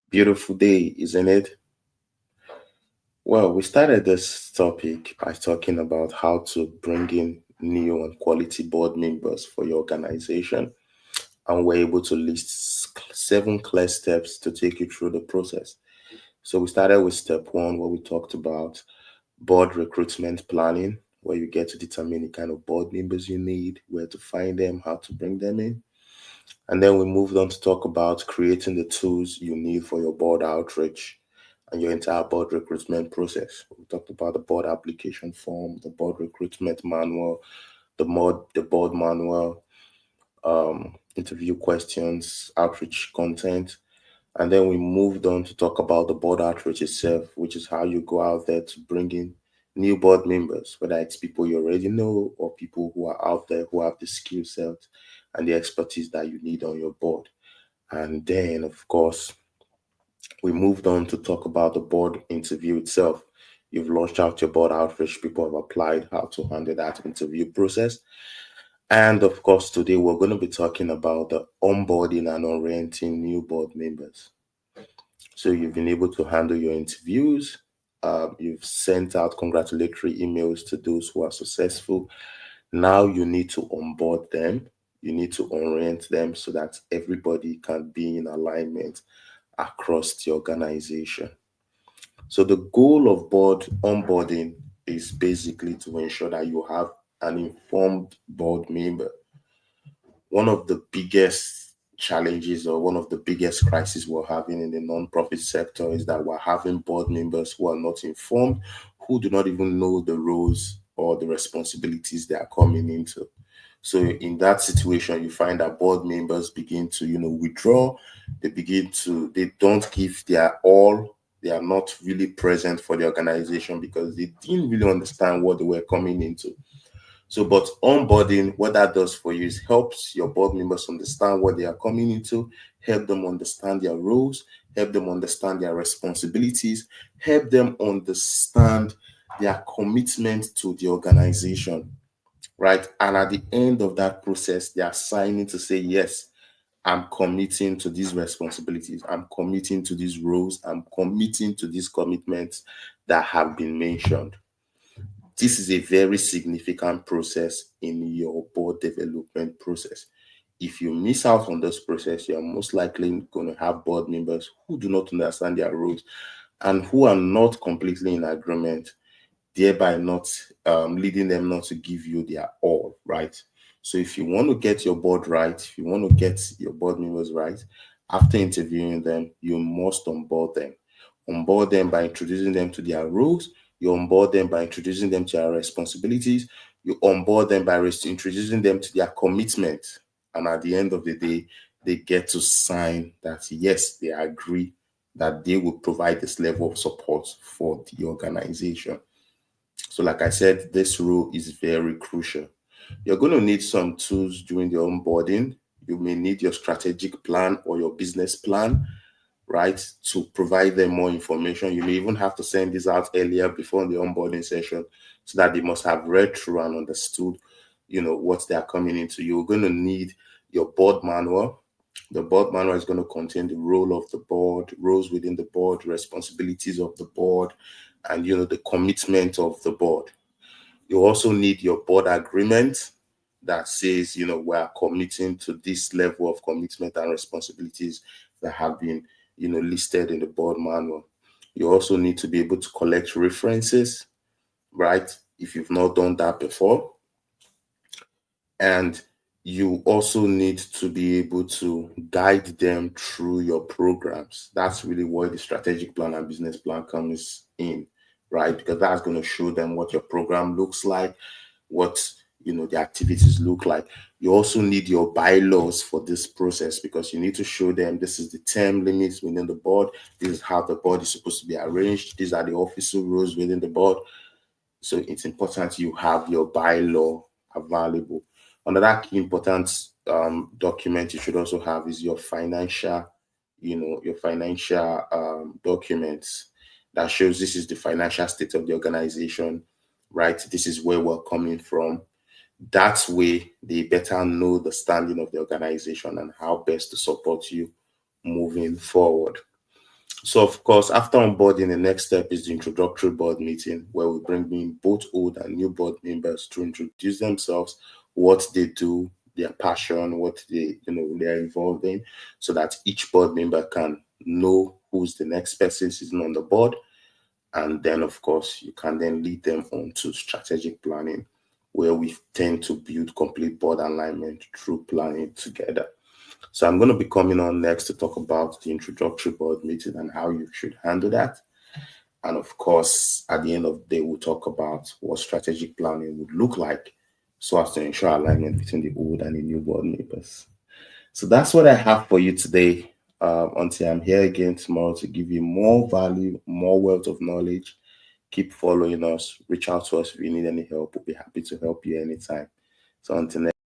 Beautiful day, isn't it? Well, we started this topic by talking about how to bring in new and quality board members for your organization, and we're able to list seven clear steps to take you through the process. So we started with step one, where we talked about board recruitment planning, where you get to determine the kind of board members you need, where to find them, how to bring them in. And then we moved on to talk about creating the tools you need for your board outreach and your entire board recruitment process. We talked about the board application form, the board recruitment manual, the board manual, interview questions, outreach content. And then we moved on to talk about the board outreach itself, which is how you go out there to bring in new board members, whether it's people you already know or people who are out there who have the skill set and the expertise that you need on your board. And then, of course, we moved on to talk about the board interview itself. You've launched out your board outreach, people have applied, how to handle that interview process. And of course, today we're going to be talking about the onboarding and orienting new board members. So you've been able to handle your interviews. You've sent out congratulatory emails to those who are successful. Now you need to onboard them. You need to orient them so that everybody can be in alignment across the organization. So the goal of board onboarding is basically to ensure that you have an informed board member. One of the biggest challenges or one of the biggest crises we're having in the non-profit sector is that we're having board members who are not informed, who do not even know the roles or the responsibilities they are coming into. So in that situation, you find that board members begin to, withdraw. They don't give their all. They are not really present for the organization because they didn't really understand what they were coming into. So, but onboarding, what that does for you is helps your board members understand what they are coming into, help them understand their roles, help them understand their responsibilities, help them understand their commitment to the organization, right? And at the end of that process, they are signing to say, yes, I'm committing to these responsibilities, I'm committing to these roles, I'm committing to these commitments that have been mentioned. This is a very significant process in your board development process. If you miss out on this process, you're most likely going to have board members who do not understand their roles and who are not completely in agreement, thereby not leading them not to give you their all, right? So if you want to get your board right, if you want to get your board members right, after interviewing them, you must onboard them. Onboard them by introducing them to their roles. You onboard them by introducing them to their responsibilities. You onboard them by introducing them to their commitment. And at the end of the day, they get to sign that yes, they agree that they will provide this level of support for the organization. So, like I said, this role is very crucial. You're going to need some tools during the onboarding. You may need your strategic plan or your business plan, right, to provide them more information. You may even have to send this out earlier before the onboarding session so that they must have read through and understood, what they are coming into. You're going to need your board manual. The board manual is going to contain the role of the board, roles within the board, responsibilities of the board, and the commitment of the board. You also need your board agreement that says, we are committing to this level of commitment and responsibilities that have been, listed in the board manual. You also need to be able to collect references, right? If you've not done that before. And you also need to be able to guide them through your programs. That's really where the strategic plan and business plan comes in, right? Because that's going to show them what your program looks like, what the activities look like. You also need your bylaws for this process because you need to show them this is the term limits within the board, this is how the board is supposed to be arranged, these are the official rules within the board. So it's important you have your bylaw available. Another key important document you should also have is your financial, your financial documents that shows this is the financial state of the organization, right? This is where we're coming from. That way, they better know the standing of the organization and how best to support you moving forward. So, of course, after onboarding, the next step is the introductory board meeting, where we bring in both old and new board members to introduce themselves, what they do, their passion, what they're involved in, so that each board member can know who's the next person sitting on the board. And then, of course, you can then lead them on to strategic planning, where we tend to build complete board alignment through planning together. So I'm going to be coming on next to talk about the introductory board meeting and how you should handle that. And of course, at the end of the day, we'll talk about what strategic planning would look like so as to ensure alignment between the old and the new board members. So that's what I have for you today. Until I'm here again tomorrow to give you more value, more wealth of knowledge. Keep following us. Reach out to us if you need any help. We'll be happy to help you anytime. So until next